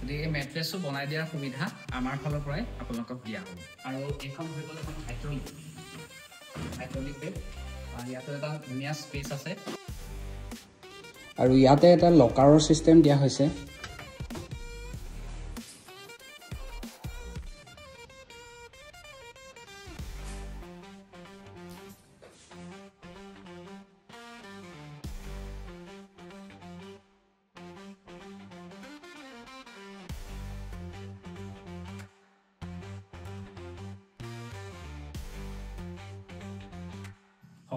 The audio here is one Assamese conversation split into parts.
গতিকে এই মেট্ৰেছটো বনাই দিয়াৰ সুবিধা আমাৰ ফালৰ পৰাই আপোনালোকক দিয়া হ'ব আৰু এইখন হৈ গ'ল এখন হাইড্ৰলিক বেড ইয়াতে এটা ধুনীয়া স্পেচ আছে আৰু ইয়াতে এটা লকাৰৰ চিষ্টেম দিয়া হৈছে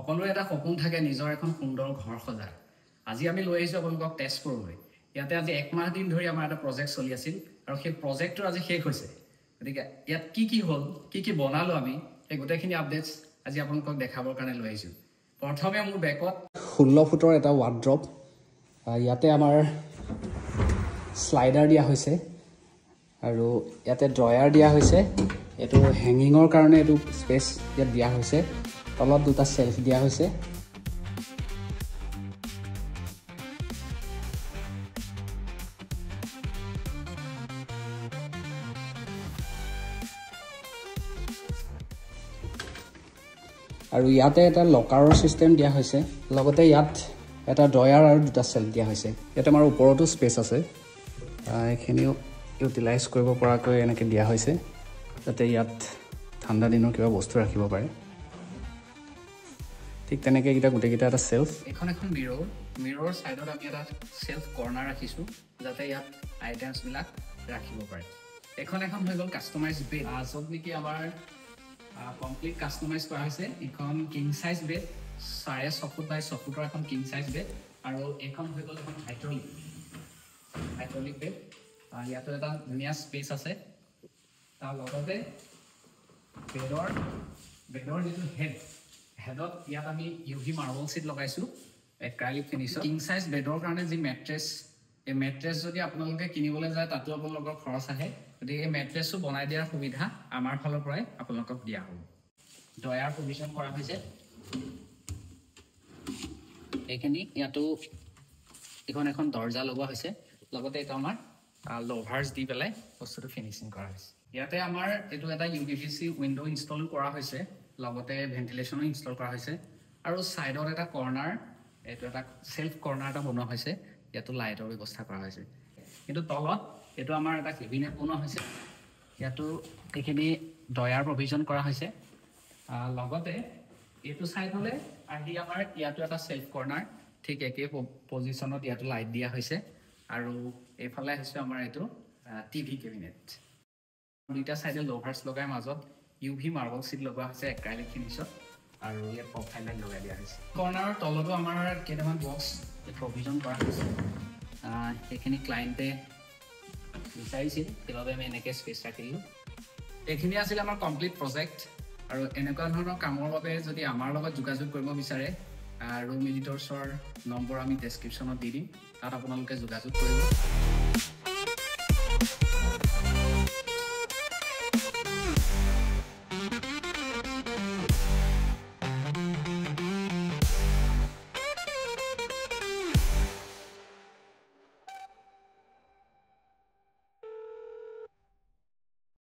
সকলোৰে এটা সপোন থাকে নিজৰ এখন সুন্দৰ ঘৰ সজা আজি আমি লৈ আহিছো আপোনালোকক টেষ্ট কৰিবলৈ ইয়াতে আজি এক মাহ দিন ধৰি আমাৰ এটা প্ৰজেক্ট চলি আছিল আৰু সেই প্ৰজেক্টটো আজি শেষ হৈছে গতিকে ইয়াত কি হ'ল কি বনালো আমি এই গোটেইখিনি আপডেটছ আজি আপোনালোকক দেখাবৰ কাৰণে লৈ আহিছো প্ৰথমে মোৰ বেকত 16 ফুটৰ এটা ৱাৰ্ড্ৰপ ইয়াতে আমাৰ স্লাইডাৰ দিয়া হৈছে আৰু ইয়াতে ড্ৰয়াৰ দিয়া হৈছে এটো হেঙ্গিংৰ কাৰণে এটো স্পেচ ইয়াত দিয়া হৈছে তলত দুটা সেলফ দিয়া হৈছে আৰু ইয়াতে এটা লকাৰৰ সিস্টেম দিয়া হৈছে লগতে ইয়াত এটা ড্ৰয়াৰ আৰু দুটা সেলফ দিয়া হৈছে ইয়াতে আমাৰ ওপৰতো স্পেচ আছে এখিনিও ইউটিলাইজ কৰিব পৰাকৈ এনেকৈ দিয়া হৈছে যাতে ইয়াত ঠাণ্ডা দিনৰ কিবা বস্তু ৰাখিব পাৰে ঠিক তেনেকৈ এটা গোটেইকেইটা এটা সেলফ এখন মিৰৰ সাইডত আমি এটা সেলফ কৰ্নাৰ ৰাখিছো যাতে ইয়াত আইটেমছ বিলাক ৰাখিব পাৰে এখন হৈ গ'ল কাস্টমাইজ বেড য'ত নেকি আমাৰ কমপ্লিট কাস্টমাইজ কৰা হৈছে এখন কিং সাইজ বেড 6.5 ফুট বাই 6 ফুটৰ এখন কিং সাইজ বেড আৰু এখন হৈ গ'ল এখন হাইড্ৰলিক বেড ইয়াতে এটা ধুনীয়া স্পেচ আছে তাৰ লগতে বেডৰ যিটো হেডত ইয়াত আমি ইউভি মাৰ্বল সিট লগাইছো এক্ৰাইলিক ফিনিশ কিং সাইজ বেডৰ কাৰণে যি মেট্ৰেছ এই মেট্ৰেছ যদি আপোনালোকে কিনিবলৈ যায় তাতো আপোনালোকৰ খৰচ আহে গতিকে এই মেট্ৰেছটো বনাই দিয়াৰ সুবিধা আমাৰ ফালৰ পৰাই আপোনালোকক দিয়া হ'ব ডয়াৰ প্ৰভিজন কৰা হৈছে এইখিনি ইয়াতো এখন দৰ্জা লগোৱা হৈছে লগতে এটা আমাৰ লোভাৰ্স দি পেলাই বস্তুটো ফিনিশিং কৰা হৈছে ইয়াতে আমাৰ এটো এটা ইউভিসি উইন্ডো ইনষ্টল কৰা হৈছে লগতে ভেন্টিলেশনো ইনষ্টল কৰা হৈছে আৰু সাইডত এটা কৰ্নাৰ এটো এটা সেলফ কৰ্নাৰ এটা বনোৱা হৈছে ইয়াতো লাইটৰ ব্যৱস্থা কৰা হৈছে কিন্তু তলত এটো আমাৰ এটা কেবিনেট বনোৱা হৈছে ইয়াতো এখিনি ডয়াৰ প্ৰভিজন কৰা হৈছে লগতে এটো সাইড হলে আহি আমাৰ ইয়াতো এটা সেলফ কৰ্নাৰ ঠিক একে পজিশনত ইয়াতো লাইট দিয়া হৈছে আৰু এফালে হৈছে আমাৰ এটো টিভি কেবিনেট দুটা সাইডে লোভাৰ্স লগাই মাজত ইউভি মাৰ্বল সিট লগোৱা হৈছে এক্ৰাইলিক ফিনিশত আৰু ইয়াত প্ৰফাইল লাইট লগাই দিয়া হৈছে কৰ্নাৰৰ তলতো আমাৰ কেইটামান বক্স প্ৰভিজন কৰা হৈছে এইখিনি ক্লায়েন্টে বিচাৰিছিল সেইবাবে আমি এনেকৈ স্পেচ ৰাখিলোঁ এইখিনি আছিল আমাৰ কমপ্লিট প্ৰজেক্ট আৰু এনেকুৱা ধৰণৰ কামৰ বাবে যদি আমাৰ লগত যোগাযোগ কৰিব বিচাৰে ৰুম এডিটৰ্ছৰ নম্বৰ আমি ডেছক্ৰিপশ্যনত দি দিম তাত আপোনালোকে যোগাযোগ কৰিব